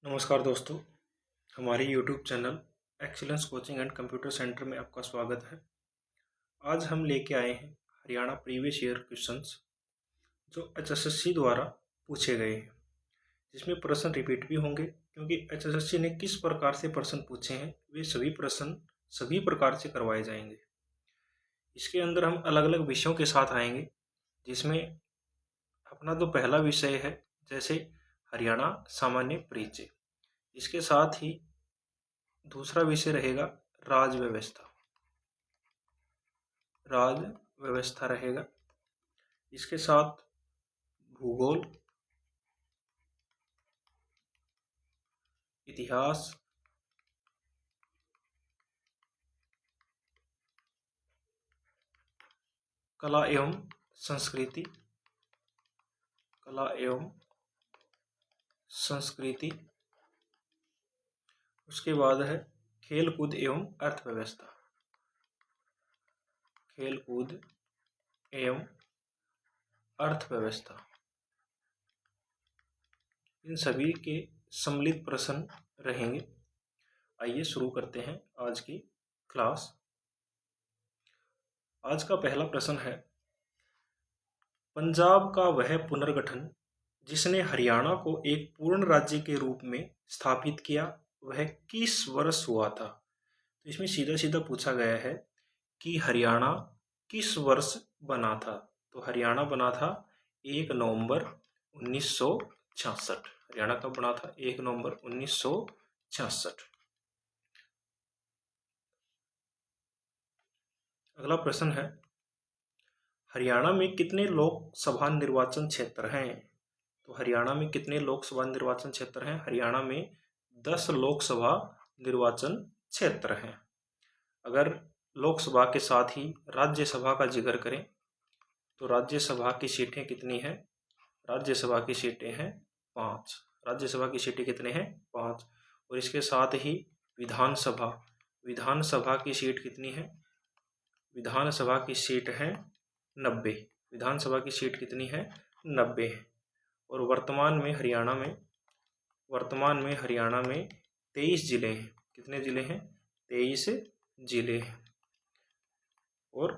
नमस्कार दोस्तों, हमारे YouTube channel excellence coaching and computer centre में आपका स्वागत है। आज हम लेके आए हैं हरियाणा प्रीवियस ईयर क्वेश्चंस जो HSSC द्वारा पूछे गए हैं, जिसमें प्रश्न रिपीट भी होंगे क्योंकि HSSC ने किस प्रकार से प्रश्न पूछे हैं वे सभी प्रश्न सभी प्रकार से करवाए जाएंगे। इसके अंदर हम अलग अलग विषयों के साथ आएंगे, जिसमें अपना जो पहला विषय है जैसे हरियाणा सामान्य परिचय, इसके साथ ही दूसरा विषय रहेगा राज व्यवस्था रहेगा। इसके साथ भूगोल, इतिहास, कला एवं संस्कृति, उसके बाद है खेल कूद एवं अर्थव्यवस्था। इन सभी के सम्मिलित प्रश्न रहेंगे। आइए शुरू करते हैं आज की क्लास। आज का पहला प्रश्न है, पंजाब का वह पुनर्गठन जिसने हरियाणा को एक पूर्ण राज्य के रूप में स्थापित किया वह किस वर्ष हुआ था? तो इसमें सीधा सीधा पूछा गया है कि हरियाणा किस वर्ष बना था। तो हरियाणा बना था 1 नवंबर 1966। हरियाणा कब बना था? 1 नवंबर 1966। अगला प्रश्न है, हरियाणा में कितने लोकसभा निर्वाचन क्षेत्र हैं? तो हरियाणा में कितने लोकसभा निर्वाचन क्षेत्र हैं? हरियाणा में 10 लोकसभा निर्वाचन क्षेत्र हैं। अगर लोकसभा के साथ ही राज्यसभा का जिक्र करें तो राज्यसभा की सीटें कितनी हैं? राज्यसभा की सीटें हैं 5। राज्यसभा की सीटें कितने हैं? 5। और इसके साथ ही विधानसभा की सीट कितनी है? विधानसभा की सीट है 90। विधानसभा की सीट कितनी है? 90 है। और वर्तमान में हरियाणा में 23 जिले हैं। कितने जिले हैं? 23 जिले हैं और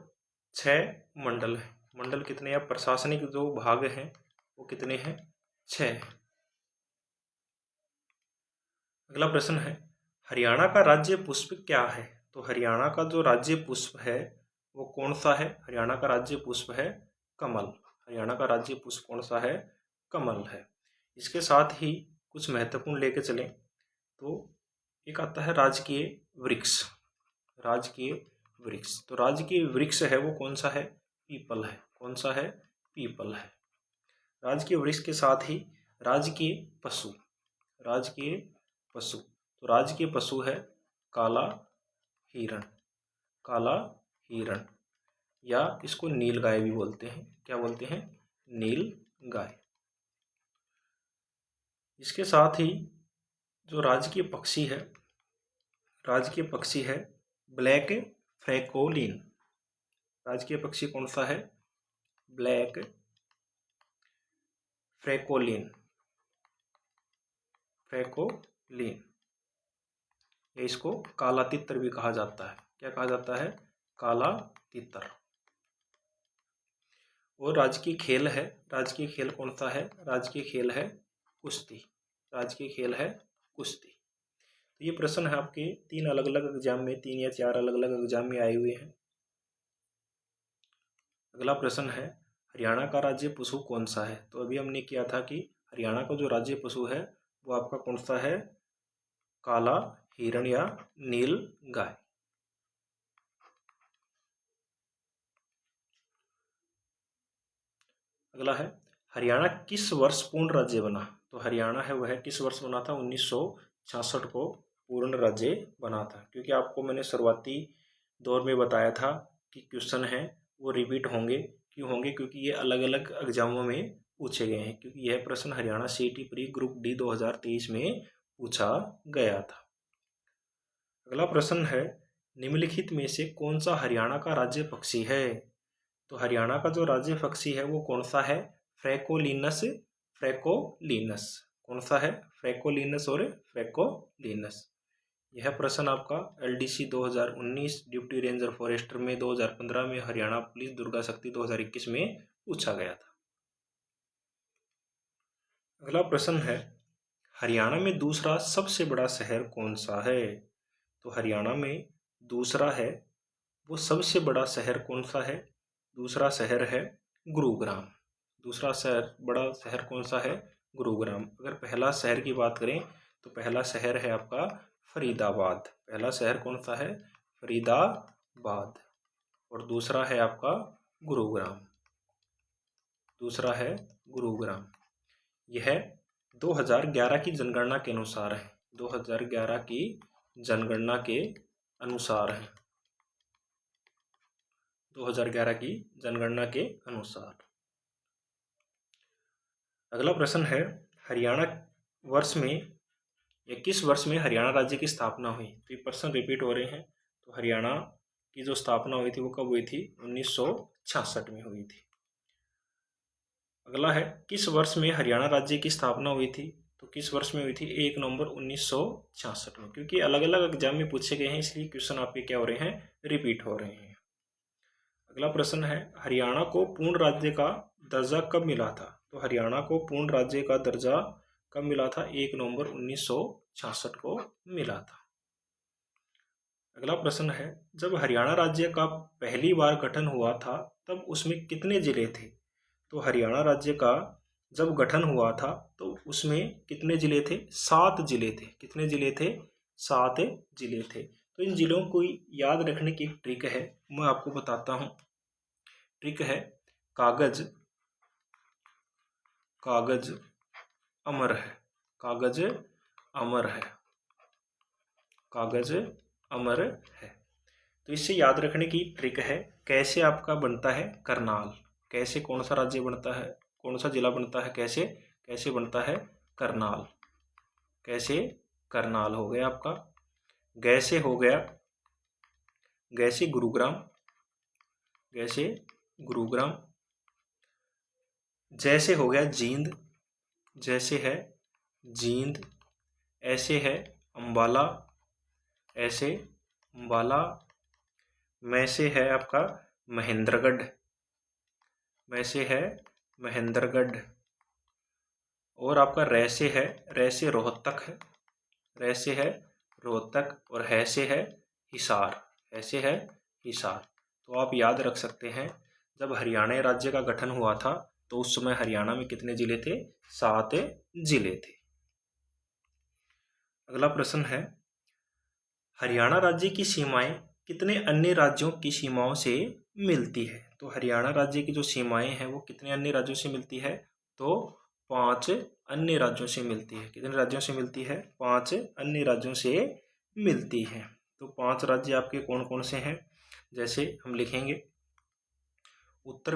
6 मंडल हैं। मंडल कितने या प्रशासनिक जो भाग हैं वो कितने हैं? 6। अगला प्रश्न है, हरियाणा का राज्य पुष्प क्या है? तो हरियाणा का जो राज्य पुष्प है वो कौन सा है? हरियाणा का राज्य पुष्प है कमल। हरियाणा का राज्य पुष्प कौन सा है? कमल है। इसके साथ ही कुछ महत्वपूर्ण लेके चलें तो एक आता है राजकीय वृक्ष। तो राजकीय वृक्ष है वो कौन सा है? पीपल है। कौन सा है? पीपल है। राजकीय वृक्ष के साथ ही राजकीय पशु। तो राजकीय पशु है काला हिरण, या इसको नील गाय भी बोलते हैं। क्या बोलते हैं? नील गाय। इसके साथ ही जो राजकीय पक्षी है ब्लैक फ्रैकोलिन। राजकीय पक्षी कौन सा है? ब्लैक फ्रैकोलिन। इसको काला तितर भी कहा जाता है। क्या कहा जाता है? काला तितर। और राजकीय खेल कौन सा है? राजकीय खेल है कुश्ती। तो ये प्रश्न है आपके 3 अलग अलग एग्जाम में, 3 या 4 अलग अलग एग्जाम में आए हुए हैं। अगला प्रश्न है, हरियाणा का राज्य पशु कौन सा है? तो अभी हमने किया था कि हरियाणा का जो राज्य पशु है वो आपका कौन सा है? काला हिरण या नील गाय। अगला है, हरियाणा किस वर्ष पूर्ण राज्य बना? तो हरियाणा है वह किस वर्ष बना था? 1966 को पूर्ण राज्य बना था। क्योंकि आपको मैंने शुरुआती दौर में बताया था कि क्वेश्चन है वो रिपीट होंगे। क्यों होंगे? क्योंकि ये अलग अलग एग्जामों में पूछे गए हैं। क्योंकि यह प्रश्न Haryana CET pre group D 2023 में पूछा गया था। अगला प्रश्न है, निम्नलिखित में से कौन सा हरियाणा का राज्य पक्षी है? तो हरियाणा का जो राज्य पक्षी है वो कौन सा है? फ्रैकोलिनस। कौन सा है? फ्रैकोलिनस और फ्रैकोलिनस। यह प्रश्न आपका LDC 2019 ड्यूटी रेंजर फॉरेस्टर में 2015 में, हरियाणा पुलिस दुर्गा शक्ति 2021 में पूछा गया था। अगला प्रश्न है, हरियाणा में दूसरा सबसे बड़ा शहर कौन सा है? तो हरियाणा में दूसरा है वो सबसे बड़ा शहर कौन सा है? दूसरा शहर है गुरुग्राम। दूसरा बड़ा शहर कौन सा है? गुरुग्राम। अगर पहला शहर की बात करें तो पहला शहर है आपका फरीदाबाद। पहला शहर कौन सा है? फरीदाबाद। और दूसरा है आपका गुरुग्राम। दूसरा है गुरुग्राम। यह 2011 की जनगणना के अनुसार है। 2011 की जनगणना के अनुसार है। 2011 की जनगणना के अनुसार। अगला प्रश्न है, हरियाणा वर्ष में या किस वर्ष में हरियाणा राज्य की स्थापना हुई? तो ये प्रश्न रिपीट हो रहे हैं। तो हरियाणा की जो स्थापना हुई थी वो कब हुई थी? 1966 में हुई थी। अगला है, किस वर्ष में हरियाणा राज्य की स्थापना हुई थी? तो किस वर्ष में हुई थी? 1 नवंबर 1966 में। क्योंकि अलग अलग एग्जाम में पूछे गए हैं इसलिए क्वेश्चन आपके क्या हो रहे हैं? रिपीट हो रहे हैं। अगला प्रश्न है, हरियाणा को पूर्ण राज्य का दर्जा कब मिला था? तो हरियाणा को पूर्ण राज्य का दर्जा कब मिला था? 1 नवंबर 1966 को मिला था। अगला प्रश्न है, जब हरियाणा राज्य का पहली बार गठन हुआ था तब उसमें कितने जिले थे? तो हरियाणा राज्य का जब गठन हुआ था तो उसमें कितने जिले थे? 7 जिले थे। कितने जिले थे? 7 जिले थे। तो इन जिलों को याद रखने की एक ट्रिक है, मैं आपको बताता हूँ। ट्रिक है, कागज कागज अमर है। कागज अमर है। कागज अमर है। तो इससे याद रखने की ट्रिक है, कैसे आपका बनता है करनाल। कैसे, कौन सा राज्य बनता है, कौन सा जिला बनता है? कैसे कैसे बनता है? करनाल। कैसे? करनाल हो गया आपका। कैसे हो गया? कैसे गुरुग्राम। कैसे गुरुग्राम। जैसे हो गया जींद। जैसे है जींद। ऐसे है अंबाला। ऐसे अंबाला। मैं से है आपका महेंद्रगढ़। मैं से है महेंद्रगढ़। और आपका रै से है, रै से रोहतक है। रै से है रोहतक। और है से है हिसार। है से है हिसार। तो आप याद रख सकते हैं, जब हरियाणा राज्य का गठन हुआ था तो उस समय हरियाणा में कितने जिले थे? 7 जिले थे। अगला प्रश्न है, हरियाणा राज्य की सीमाएं कितने अन्य राज्यों की सीमाओं से मिलती है? तो हरियाणा राज्य की जो सीमाएं हैं वो कितने अन्य राज्यों से मिलती है? तो 5 अन्य राज्यों से मिलती है। कितने राज्यों से मिलती है? 5 अन्य राज्यों से मिलती है। तो 5 राज्य आपके कौन कौन से हैं? जैसे हम लिखेंगे, उत्तर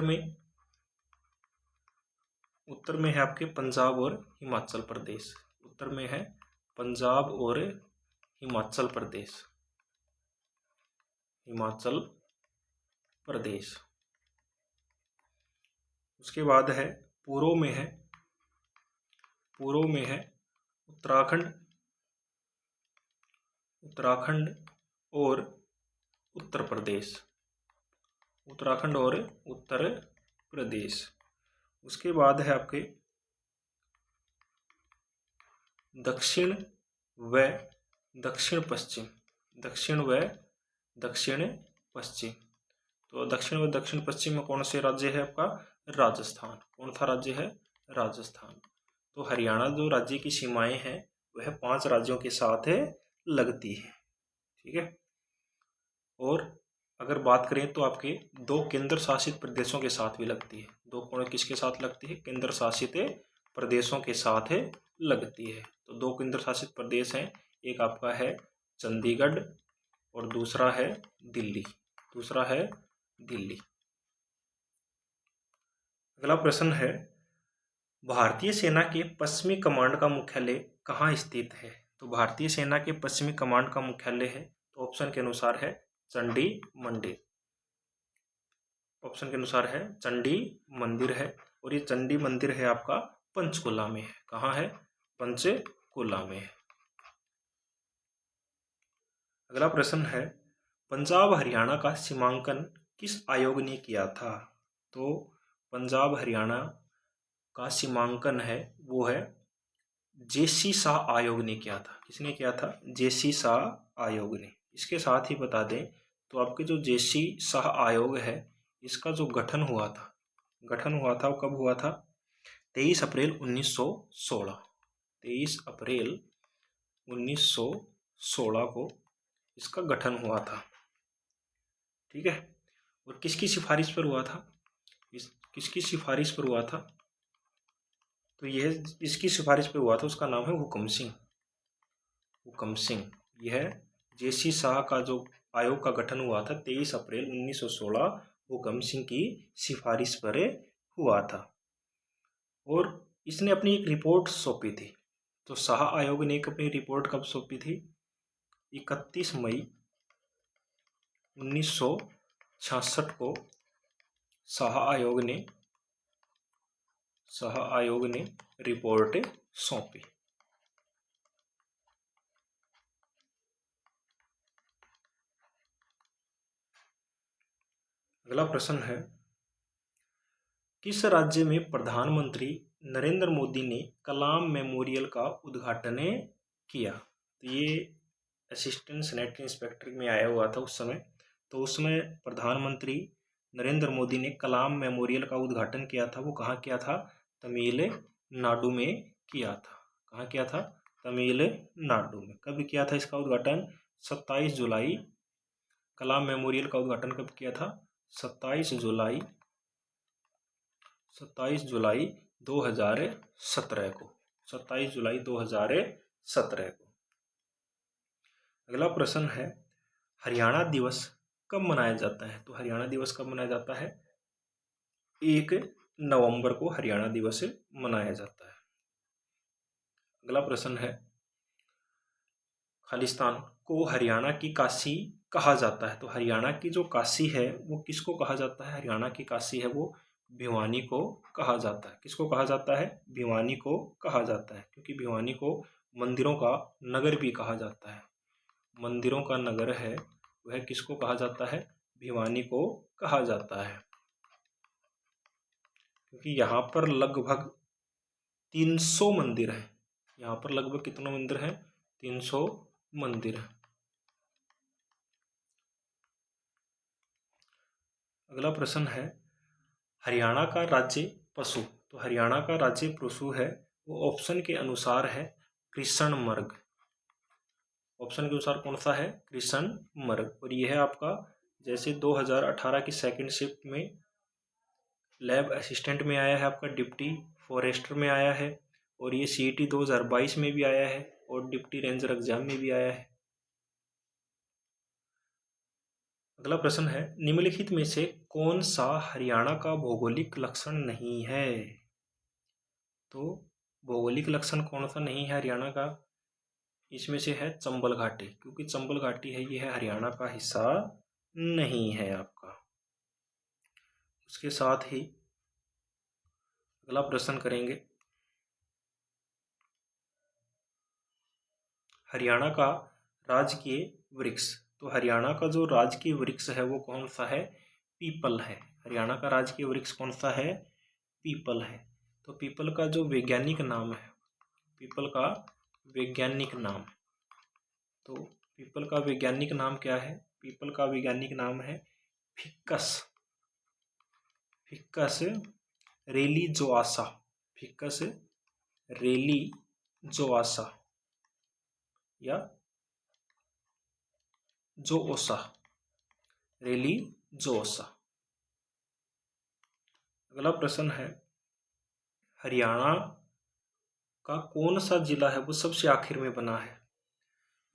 में है आपके पंजाब और हिमाचल प्रदेश। उत्तर में है पंजाब और हिमाचल प्रदेश। हिमाचल प्रदेश। उसके बाद है पूर्व में है उत्तराखंड। उत्तराखंड और उत्तर प्रदेश। उत्तराखंड और उत्तर प्रदेश। उसके बाद है आपके दक्षिण व दक्षिण पश्चिम। दक्षिण व दक्षिण पश्चिम। तो दक्षिण व दक्षिण पश्चिम में कौन से राज्य है आपका? राजस्थान। कौन सा राज्य है? राजस्थान। तो हरियाणा जो राज्य की सीमाएं हैं वह 5 राज्यों के साथ लगती है। ठीक है। और अगर बात करें तो आपके 2 केंद्र शासित प्रदेशों के साथ भी लगती है। 2 कौन किसके साथ लगती है? केंद्र शासित प्रदेशों के साथ लगती है। तो 2 केंद्र शासित प्रदेश हैं, एक आपका है चंडीगढ़ और दूसरा है दिल्ली। दूसरा है दिल्ली। अगला प्रश्न है, भारतीय सेना के पश्चिमी कमांड का मुख्यालय कहाँ स्थित है? तो भारतीय सेना के पश्चिमी कमांड का मुख्यालय है, तो ऑप्शन के अनुसार है चंडी मंदिर। ऑप्शन के अनुसार है चंडी मंदिर है। और ये चंडी मंदिर है आपका पंचकुला में है। कहाँ है? पंचकुला कोला में। अगला प्रश्न है, पंजाब हरियाणा का सीमांकन किस आयोग ने किया था? तो पंजाब हरियाणा का सीमांकन है वो है जेसी शाह आयोग ने किया था। किसने किया था? जेसी शाह आयोग ने। इसके साथ ही बता दें तो आपके जो जेसी शाह आयोग है इसका जो गठन हुआ था वो कब हुआ था? 23 अप्रैल 1916। 23 अप्रैल 1916 को इसका गठन हुआ था। ठीक है। और किसकी सिफारिश पर हुआ था? किसकी सिफारिश पर हुआ था? तो यह इसकी सिफारिश पर हुआ था, उसका नाम है हुकम सिंह। हुकम सिंह। यह जेसी शाह का जो आयोग का गठन हुआ था 23 अप्रैल 1916 हुकम सिंह की सिफारिश पर हुआ था। और इसने अपनी एक रिपोर्ट सौंपी थी। तो शाह आयोग ने अपनी रिपोर्ट कब सौंपी थी? 31 मई 1966 को शाह आयोग ने रिपोर्ट सौंपी। अगला प्रश्न है, किस राज्य में प्रधानमंत्री नरेंद्र मोदी ने कलाम मेमोरियल का उद्घाटन किया? तो ये असिस्टेंट सैनिटरी इंस्पेक्टर में आया हुआ था उस समय। तो उसमें प्रधानमंत्री नरेंद्र मोदी ने कलाम मेमोरियल का उद्घाटन किया था। वो कहाँ किया था? तमिलनाडु में किया था। कहाँ किया था? तमिलनाडु में। कब किया था इसका उद्घाटन? 27 जुलाई। कलाम मेमोरियल का उद्घाटन कब किया था? 27 जुलाई 2017 को। 27 जुलाई 2017 को। अगला प्रश्न है, हरियाणा दिवस कब मनाया जाता है? तो हरियाणा दिवस कब मनाया जाता है? 1 नवंबर को हरियाणा दिवस मनाया जाता है। अगला प्रश्न है, खालिस्तान को हरियाणा की काशी कहा जाता है। तो हरियाणा की जो काशी है वो किसको कहा जाता है? हरियाणा की काशी है वो भिवानी को कहा जाता है। किसको कहा जाता है? भिवानी को कहा जाता है, क्योंकि भिवानी को मंदिरों का नगर भी कहा जाता है। मंदिरों का नगर है वह किसको कहा जाता है? भिवानी को कहा जाता है, क्योंकि यहाँ पर लगभग 300 मंदिर हैं। यहाँ पर लगभग कितने मंदिर हैं? 300 मंदिर हैं। अगला प्रश्न है, हरियाणा का राज्य पशु। तो हरियाणा का राज्य पशु है वो ऑप्शन के अनुसार है कृष्णमृग। ऑप्शन के अनुसार कौन सा है? कृष्णमृग। और यह है आपका, जैसे 2018 की सेकंड शिफ्ट में लैब असिस्टेंट में आया है, आपका डिप्टी फॉरेस्टर में आया है, और ये CET 2022 में भी आया है, और डिप्टी रेंजर एग्जाम में भी आया है। अगला प्रश्न है, निम्नलिखित में से कौन सा हरियाणा का भौगोलिक लक्षण नहीं है? तो भौगोलिक लक्षण कौन सा नहीं है हरियाणा का? इसमें से है चंबल घाटी, क्योंकि चंबल घाटी है ये है हरियाणा का हिस्सा नहीं है आपका। उसके साथ ही अगला प्रश्न करेंगे, हरियाणा का राजकीय वृक्ष। तो हरियाणा का जो राजकीय वृक्ष है वो कौन सा है? पीपल है। हरियाणा का राजकीय वृक्ष कौन सा है? पीपल है। तो पीपल का जो वैज्ञानिक नाम है, पीपल का वैज्ञानिक नाम, तो पीपल का वैज्ञानिक नाम क्या है? पीपल का वैज्ञानिक नाम है फिकस रेलिजोआसा। फिकस रेलिजोआसा या जोओसा, रेलिजोसा। अगला प्रश्न है, हरियाणा का कौन सा जिला है वो सबसे आखिर में बना है?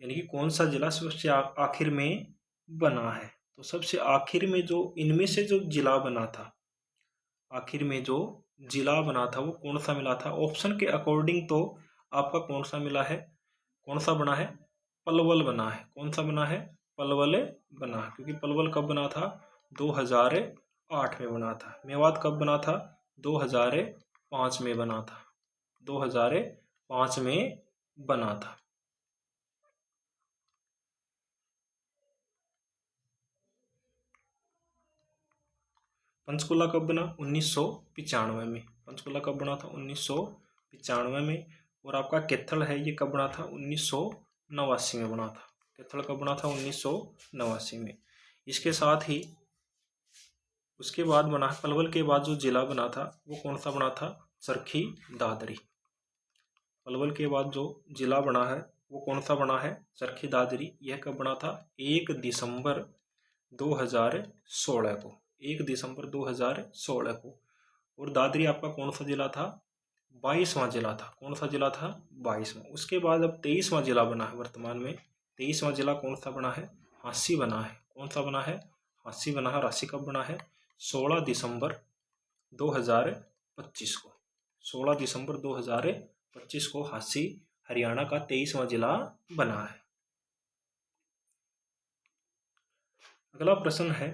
यानी कि कौन सा जिला सबसे आखिर में बना है? तो सबसे आखिर में जो इनमें से जो जिला बना था, आखिर में जो जिला बना था वो कौन सा मिला था? ऑप्शन के अकॉर्डिंग तो आपका कौन सा मिला है? कौन सा बना है? पलवल बना है। कौन सा बना है? पलवल बना है, क्योंकि पलवल कब बना था? 2008 में बना था। मेवात कब बना था? 2005 में बना था। 2005 में बना था। पंचकुला कब बना? 1995 में। पंचकुला कब बना था? 1995 में। और आपका कैथल है, ये कब बना था? 1989 में बना था। कैथल कब बना था? 1989 में। इसके साथ ही उसके बाद बना, पलवल के बाद जो जिला बना था वो कौन सा बना था? चरखी दादरी। पलवल के बाद जो जिला बना है वो कौन सा बना है? चरखी दादरी। यह कब बना था? 1 दिसंबर 2016 को। 1 दिसंबर 2016 को। और दादरी आपका कौन सा जिला था? 22वां जिला था। कौन सा जिला था? 22वां। उसके बाद अब 23वां जिला बना है वर्तमान में। 23वां जिला कौन सा बना है? हांसी बना है। कौन सा बना है? हांसी बना है। हांसी कब बना है? 16 दिसंबर 2025 को। 16 दिसंबर 2025 को हांसी हरियाणा का 23वां जिला बना है। अगला प्रश्न है,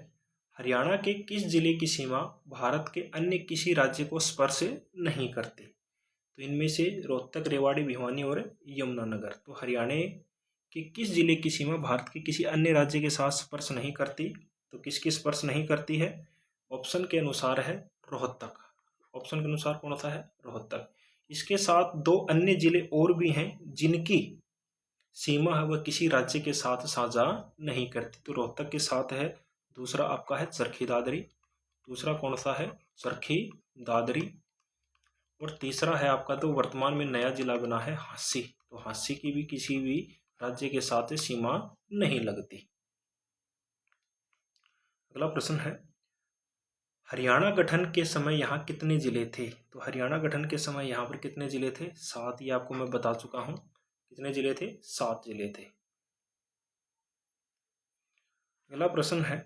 हरियाणा के किस जिले की सीमा भारत के अन्य किसी राज्य को स्पर्श नहीं करती? तो इनमें से रोहतक, रेवाड़ी, भिवानी और यमुनानगर। तो हरियाणा के किस जिले की सीमा भारत के किसी अन्य राज्य के साथ स्पर्श नहीं करती? तो किसकी स्पर्श नहीं करती है? ऑप्शन के अनुसार है रोहतक। ऑप्शन के अनुसार कौन सा है? रोहतक। इसके साथ दो अन्य जिले और भी हैं जिनकी सीमा है वह किसी राज्य के साथ साझा नहीं करती। तो रोहतक के साथ है, दूसरा आपका है चरखी दादरी। दूसरा कौन सा है? चरखी दादरी। और तीसरा है आपका, तो वर्तमान में नया जिला बना है हांसी। तो हांसी की भी किसी भी राज्य के साथ सीमा नहीं लगती। अगला प्रश्न है, हरियाणा गठन के समय यहाँ कितने जिले थे? तो हरियाणा गठन के समय यहाँ पर कितने जिले थे? 7। ये आपको मैं बता चुका हूँ। कितने जिले थे? 7 जिले थे। अगला प्रश्न है,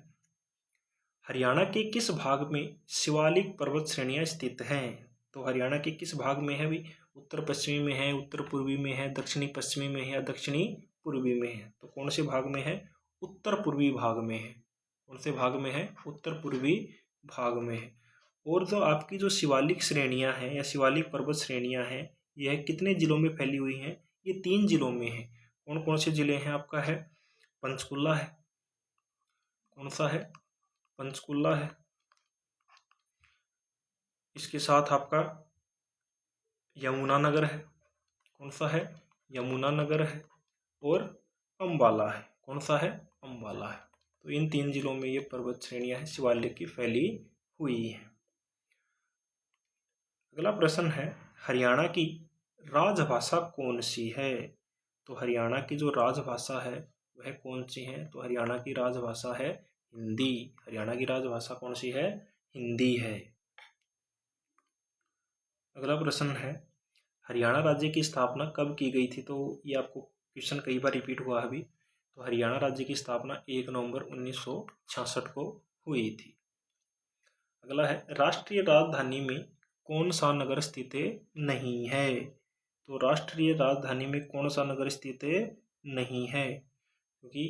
हरियाणा के किस भाग में शिवालिक पर्वत श्रेणियां स्थित हैं? तो हरियाणा के किस भाग में है भी? उत्तर पश्चिमी में है, उत्तर पूर्वी में है, दक्षिणी पश्चिमी में है या दक्षिणी पूर्वी में है? तो कौन से भाग में है? उत्तर पूर्वी भाग में है। कौन से भाग में है? उत्तर पूर्वी भाग में है। और जो आपकी जो शिवालिक श्रेणियां हैं या शिवालिक पर्वत श्रेणियां हैं, यह कितने जिलों में फैली हुई हैं? ये 3 जिलों में है। कौन कौन से जिले हैं? आपका है पंचकुला है। कौन सा है? पंचकुला है। इसके साथ आपका यमुनानगर है। कौन सा है? यमुनानगर है। और अंबाला है। कौन सा है? अंबाला है। तो इन 3 जिलों में ये पर्वत श्रेणियां हैं शिवालिक की फैली हुई है। अगला प्रश्न है, हरियाणा की राजभाषा कौन सी है? तो हरियाणा की जो राजभाषा है वह कौन सी है? तो हरियाणा की राजभाषा है हिंदी। हरियाणा की राजभाषा कौन सी है? हिंदी है। अगला प्रश्न है, हरियाणा राज्य की स्थापना कब की गई थी? तो ये आपको क्वेश्चन कई बार रिपीट हुआ अभी। तो हरियाणा राज्य की स्थापना 1 नवंबर 1966 को हुई थी। अगला है, राष्ट्रीय राजधानी में कौन सा नगर स्थित नहीं है? तो राष्ट्रीय राजधानी में कौन सा नगर स्थित नहीं है? क्योंकि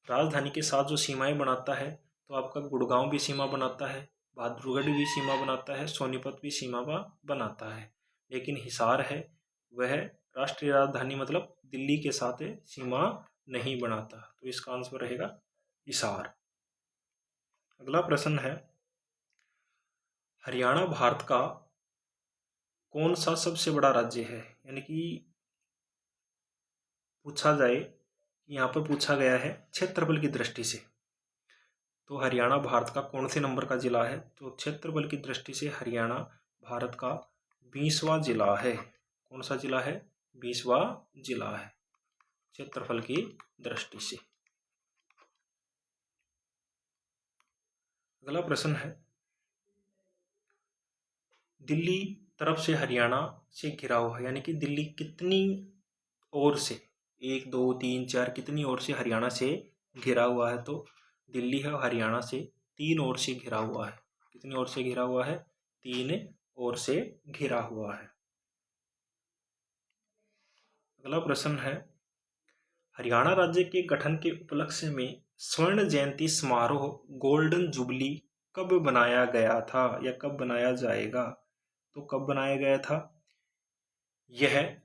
राजधानी के साथ जो सीमाएं बनाता है, तो आपका गुड़गांव भी सीमा बनाता है, बहादुरगढ़ भी सीमा बनाता है, सोनीपत भी सीमा बनाता है। लेकिन हिसार है वह राष्ट्रीय राजधानी मतलब दिल्ली के साथ सीमा नहीं बनाता। तो इसका आंसर रहेगा हिसार। अगला प्रश्न है, हरियाणा भारत का कौन सा सबसे बड़ा राज्य है? यानी कि पूछा जाए, यहाँ पर पूछा गया है क्षेत्रफल की दृष्टि से, तो हरियाणा भारत का कौन से नंबर का जिला है? तो क्षेत्रफल की दृष्टि से हरियाणा भारत का 20वां जिला है। कौन सा जिला है? 20वां जिला है क्षेत्रफल की दृष्टि से। अगला प्रश्न है, दिल्ली तरफ से हरियाणा से घिरा हुआ है, यानी कि दिल्ली कितनी ओर से, 1 2 3 4 कितनी ओर से हरियाणा से घिरा हुआ है? तो दिल्ली है हरियाणा से 3 ओर से घिरा हुआ है। कितनी ओर से घिरा हुआ है? 3 ओर से घिरा हुआ है। अगला प्रश्न है, हरियाणा राज्य के गठन के उपलक्ष्य में स्वर्ण जयंती समारोह गोल्डन जुबली कब बनाया गया था या कब बनाया जाएगा? तो कब बनाया गया था? यह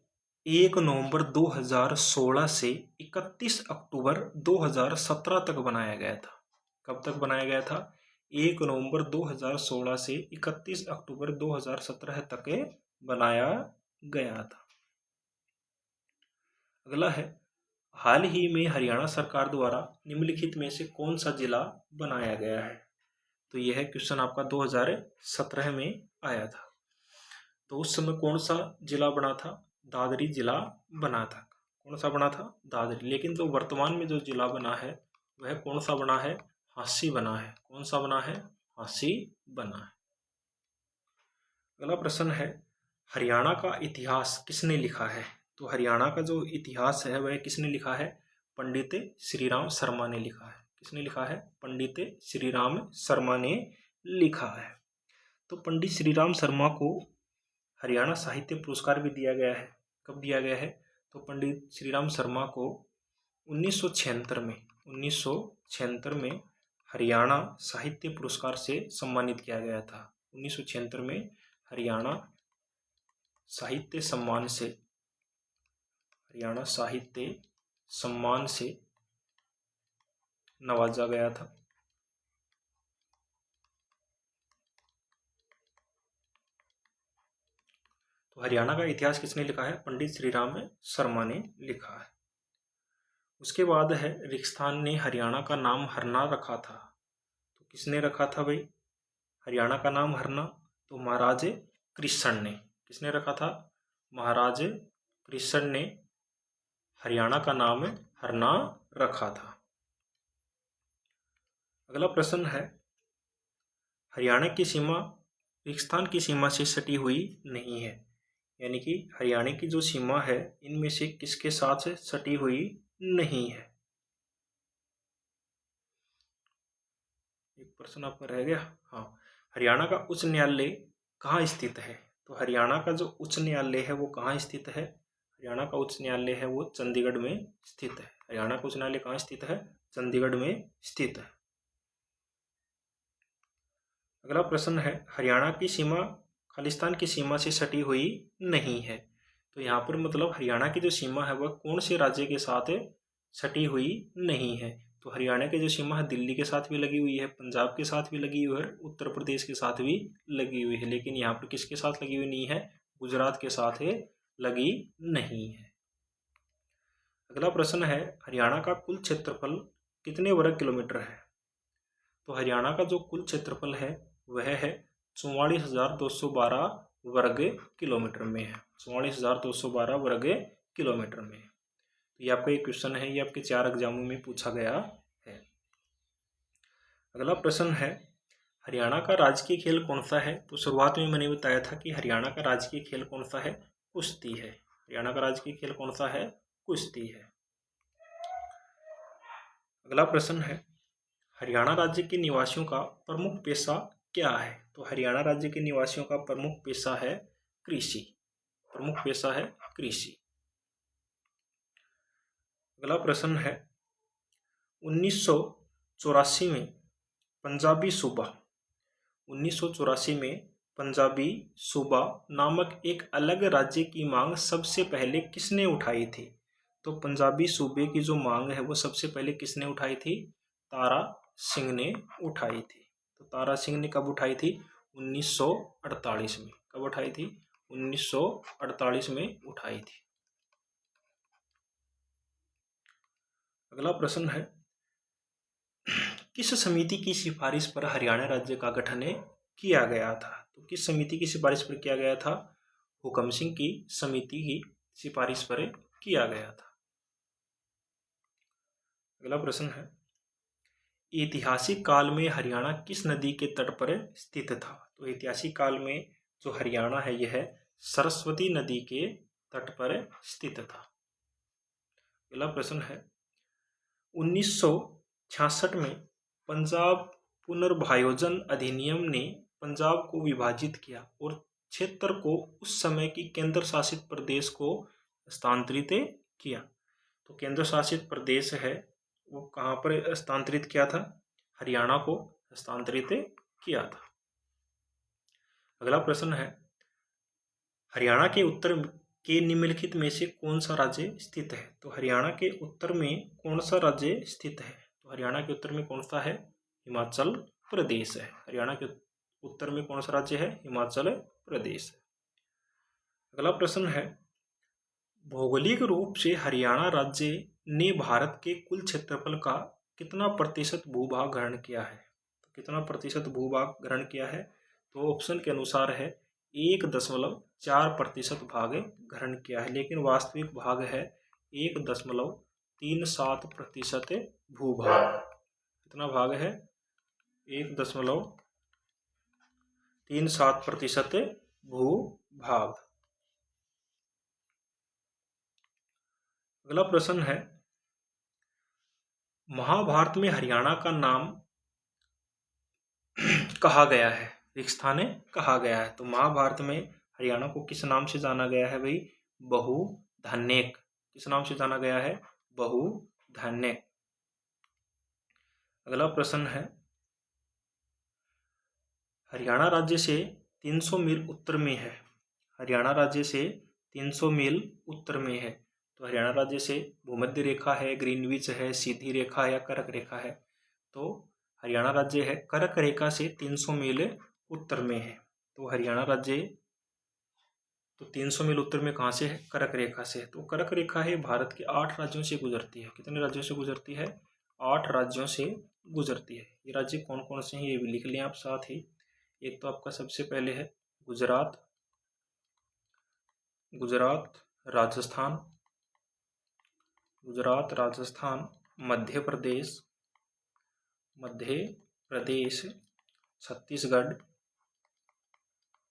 1 नवंबर 2016 से 31 अक्टूबर 2017 तक बनाया गया था। कब तक बनाया गया था? 1 नवंबर 2016 से 31 अक्टूबर 2017 तक बनाया गया था। अगला है, हाल ही में हरियाणा सरकार द्वारा निम्नलिखित में से कौन सा जिला बनाया गया है? तो यह क्वेश्चन आपका 2017 में आया था। तो उस समय कौन सा जिला बना था? दादरी जिला बना था। कौन सा बना था? दादरी। लेकिन जो वर्तमान में जो जिला बना है वह कौन सा बना है? हांसी बना है। कौन सा बना है? हांसी बना है। अगला प्रश्न है, हरियाणा का इतिहास किसने लिखा है? तो हरियाणा का जो इतिहास है वह किसने लिखा है? पंडित श्रीराम शर्मा ने लिखा है। किसने लिखा है? पंडित श्रीराम शर्मा ने लिखा है। तो पंडित श्रीराम शर्मा को हरियाणा साहित्य पुरस्कार भी दिया गया है। कब दिया गया है? तो पंडित श्रीराम शर्मा को 1976 में हरियाणा साहित्य पुरस्कार से सम्मानित किया गया था। 1976 में हरियाणा साहित्य सम्मान से नवाजा गया था। तो हरियाणा का इतिहास किसने लिखा है? पंडित श्रीराम शर्मा ने लिखा है। उसके बाद है, रेगिस्तान ने हरियाणा का नाम हरना रखा था। तो किसने रखा था भाई हरियाणा का नाम हरना? तो महाराज कृष्ण ने। किसने रखा था? महाराज कृष्ण ने हरियाणा का नाम हरना रखा था। अगला प्रश्न है, हरियाणा की सीमा रेगिस्तान की सीमा से सटी हुई नहीं है। यानी कि हरियाणा की जो सीमा है इनमें से किसके साथ सटी हुई नहीं है? एक प्रश्न आपका रह गया। हाँ, हरियाणा का उच्च न्यायालय कहाँ स्थित है? तो हरियाणा का जो उच्च न्यायालय है वो कहाँ स्थित है? हरियाणा का उच्च न्यायालय है वो चंडीगढ़ में स्थित है। हरियाणा का उच्च न्यायालय कहाँ स्थित है? चंडीगढ़ में स्थित है। अगला प्रश्न है, हरियाणा की सीमा खालिस्तान की सीमा से सटी हुई नहीं है। तो यहाँ पर मतलब हरियाणा की जो सीमा है वह कौन से राज्य के साथ सटी हुई नहीं है? तो हरियाणा की जो सीमा है दिल्ली के साथ भी लगी हुई है, पंजाब के साथ भी लगी हुई है, उत्तर प्रदेश के साथ भी लगी हुई है। लेकिन यहाँ पर किसके साथ लगी हुई नहीं है? गुजरात के साथ लगी नहीं है। अगला प्रश्न है, हरियाणा का कुल क्षेत्रफल कितने वर्ग किलोमीटर है? तो हरियाणा का जो कुल क्षेत्रफल है वह है 44,212 वर्ग किलोमीटर में है। 44,212 वर्ग किलोमीटर में है। तो ये आपका एक क्वेश्चन है, ये आपके 4 एग्जामों में पूछा गया है। अगला प्रश्न है, हरियाणा का राजकीय खेल कौन सा है? तो शुरुआत में मैंने बताया था कि हरियाणा का राजकीय खेल कौन सा है? कुश्ती है। हरियाणा का राजकीय खेल कौन सा है? कुश्ती है। अगला प्रश्न है, हरियाणा राज्य के निवासियों का प्रमुख पेशा क्या है? तो हरियाणा राज्य के निवासियों का प्रमुख पेशा है कृषि। प्रमुख पेशा है कृषि। अगला प्रश्न है, 1984 में पंजाबी सूबा 1984 में पंजाबी सूबा नामक एक अलग राज्य की मांग सबसे पहले किसने उठाई थी? तो पंजाबी सूबे की जो मांग है वो सबसे पहले किसने उठाई थी? तारा सिंह ने उठाई थी। तो तारा सिंह ने कब उठाई थी? 1948 में। कब उठाई थी? 1948 में उठाई थी। अगला प्रश्न है, किस समिति की सिफारिश पर हरियाणा राज्य का गठन किया गया था? तो किस समिति की सिफारिश पर किया गया था? हुकम सिंह की समिति की सिफारिश पर किया गया था। अगला प्रश्न है, ऐतिहासिक काल में हरियाणा किस नदी के तट पर स्थित था? तो ऐतिहासिक काल में जो हरियाणा है यह सरस्वती नदी के तट पर स्थित था। अगला प्रश्न है, 1966 में पंजाब पुनर्विभाजन अधिनियम ने पंजाब को विभाजित किया और क्षेत्र को उस समय की केंद्र शासित प्रदेश को हस्तांतरित किया। तो केंद्र शासित प्रदेश है वो कहाँ पर हस्तांतरित किया था? हरियाणा को हस्तांतरित किया था। अगला प्रश्न है, हरियाणा के उत्तर के निम्नलिखित में से कौन सा राज्य स्थित है? तो हरियाणा के उत्तर में कौन सा राज्य स्थित है? तो हरियाणा के उत्तर में कौन सा है? हिमाचल प्रदेश है। हरियाणा के उत्तर में कौन सा राज्य है? हिमाचल प्रदेश है। अगला प्रश्न है, भौगोलिक रूप से हरियाणा राज्य ने भारत के कुल क्षेत्रफल का कितना प्रतिशत भूभाग ग्रहण किया है? तो कितना प्रतिशत भूभाग ग्रहण किया है? तो ऑप्शन के अनुसार है 1.4% भाग ग्रहण किया है, लेकिन वास्तविक भाग है 1.37% भूभाग। कितना भाग है? 1.37% भूभाग। अगला प्रश्न है, महाभारत में हरियाणा का नाम कहा गया है? रिक्स्थाने कहा गया है। तो महाभारत में हरियाणा को किस नाम से जाना गया है भाई? बहुधान्यक। किस नाम से जाना गया है? बहुधान्यक। अगला प्रश्न है, हरियाणा राज्य से 300 मील उत्तर में है। हरियाणा राज्य से 300 मील उत्तर में है। तो हरियाणा राज्य से भूमध्य रेखा है, ग्रीनविच है, सीधी रेखा या कर्क रेखा है? तो हरियाणा राज्य है कर्क रेखा से 300 मील उत्तर में है। तो हरियाणा राज्य तो 300 मील उत्तर में कहाँ से है? कर्क रेखा से। तो कर्क रेखा है भारत के 8 राज्यों से गुजरती है। कितने राज्यों से गुजरती है? 8 राज्यों से गुजरती है। ये राज्य कौन कौन से हैं ये भी लिख लें आप साथ ही। एक तो आपका सबसे पहले है गुजरात, राजस्थान, मध्य प्रदेश,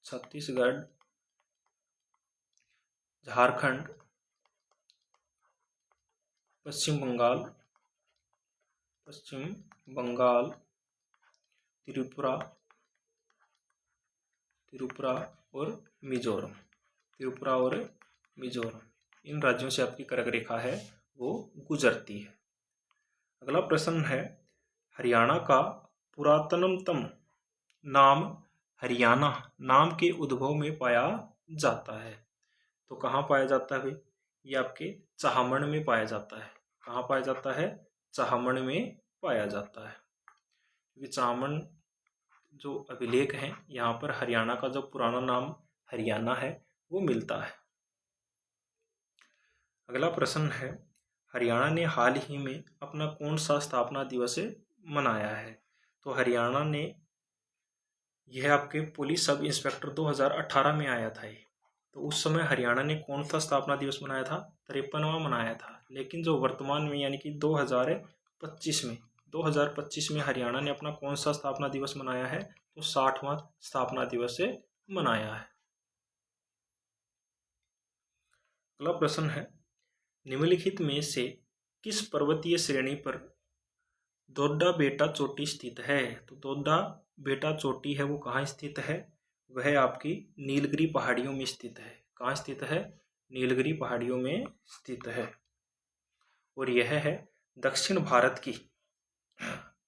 छत्तीसगढ़, झारखंड, पश्चिम बंगाल, त्रिपुरा और मिजोरम। इन राज्यों से आपकी कर्क रेखा है वो गुजरती है। अगला प्रश्न है, हरियाणा का पुरातनतम नाम हरियाणा नाम के उद्भव में पाया जाता है। तो कहाँ पाया जाता है भाई? ये आपके चाहमण में पाया जाता है। कहाँ पाया जाता है? चाहमण में पाया जाता है। क्योंकि चाहमण जो अभिलेख हैं यहाँ पर हरियाणा का जो पुराना नाम हरियाणा है वो मिलता है। अगला प्रश्न है, हरियाणा ने हाल ही में अपना कौन सा स्थापना दिवस मनाया है? तो हरियाणा ने यह आपके पुलिस सब इंस्पेक्टर 2018 में आया था। तो उस समय हरियाणा ने कौन सा स्थापना दिवस मनाया था? 53वां मनाया था। लेकिन जो वर्तमान में यानी कि 2025 में हरियाणा ने अपना कौन सा स्थापना दिवस मनाया है? तो 60वां स्थापना दिवस मनाया है। अगला प्रश्न है, निम्नलिखित में से किस पर्वतीय श्रेणी पर दोड्डा बेटा चोटी स्थित है? तो दोड्डा बेटा चोटी है वो कहाँ स्थित है? वह आपकी नीलगिरी पहाड़ियों में स्थित है। कहाँ स्थित है? नीलगिरी पहाड़ियों में स्थित है। और यह है दक्षिण भारत की,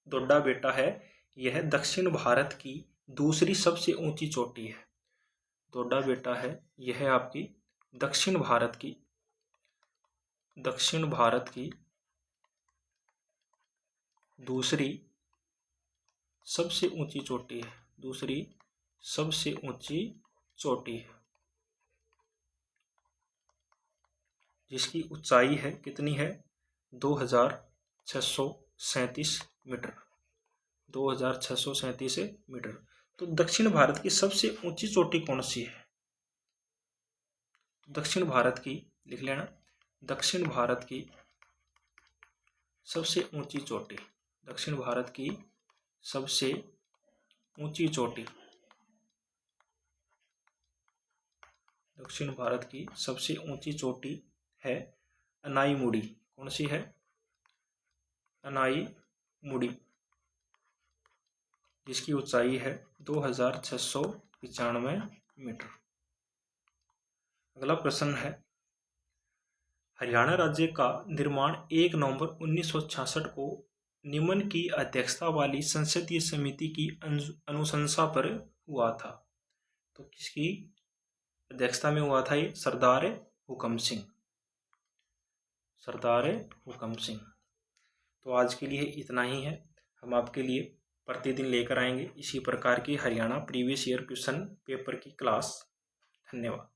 दोड्डा बेटा है यह दक्षिण भारत की दूसरी सबसे ऊंची चोटी है। दोड्डा बेटा है यह आपकी दक्षिण भारत की दूसरी सबसे ऊंची चोटी है। जिसकी ऊंचाई है कितनी है? 2637 मीटर। 2637 मीटर। तो दक्षिण भारत की सबसे ऊंची चोटी कौन सी है? दक्षिण भारत की लिख लेना, दक्षिण भारत की सबसे ऊंची चोटी, दक्षिण भारत की सबसे ऊंची चोटी, दक्षिण भारत की सबसे ऊंची चोटी है अनाईमुड़ी। कौन सी है? अनाईमुड़ी, जिसकी ऊंचाई है 2695 मीटर। अगला प्रश्न है, हरियाणा राज्य का निर्माण 1 नवंबर 1966 को निम्न की अध्यक्षता वाली संसदीय समिति की अनुशंसा पर हुआ था। तो किसकी अध्यक्षता में हुआ था ये? सरदार हुकम सिंह, सरदार हुकम सिंह। तो आज के लिए इतना ही है। हम आपके लिए प्रतिदिन लेकर आएंगे इसी प्रकार की Haryana previous year question paper की क्लास। धन्यवाद।